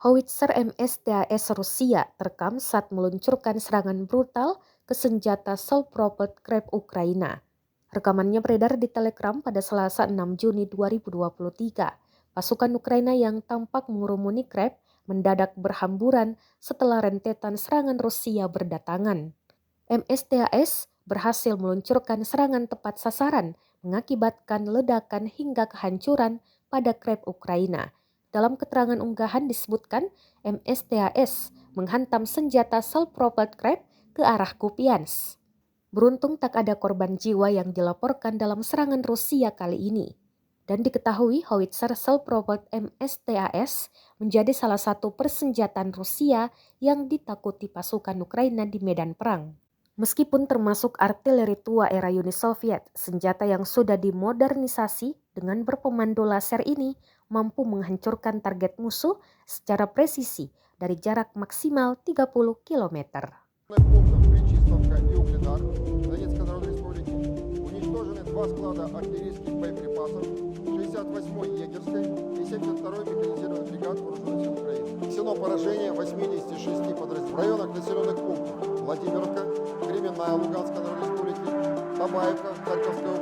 Howitzer MSTAS Rusia terekam saat meluncurkan serangan brutal ke senjata self-propelled Krep Ukraina. Rekamannya beredar di Telegram pada Selasa 6 Juni 2023. Pasukan Ukraina yang tampak mengurumuni Krep mendadak berhamburan setelah rentetan serangan Rusia berdatangan. MSTAS berhasil meluncurkan serangan tepat sasaran, mengakibatkan ledakan hingga kehancuran pada Krep Ukraina. Dalam keterangan unggahan disebutkan, MSTAS menghantam senjata self-propelled Krep ke arah Kupiansk. Beruntung tak ada korban jiwa yang dilaporkan dalam serangan Rusia kali ini. Dan diketahui howitzer self-propelled MSTAS menjadi salah satu persenjataan Rusia yang ditakuti pasukan Ukraina di medan perang. Meskipun termasuk artileri tua era Uni Soviet, senjata yang sudah dimodernisasi dengan berpemandu laser ini mampu menghancurkan target musuh secara presisi dari jarak maksimal 30 km. Причистовка и Угледар Донецкой Народной Республики уничтожены два склада артиллерийских боеприпасов 68-й егерской и 72-й механизированной бригад Вооруженных сил Украины. Нанесено поражение 86 подразделений в районах населенных пунктов Владимировка, Кременная Луганской Народной Республики, Табаевка Харьковской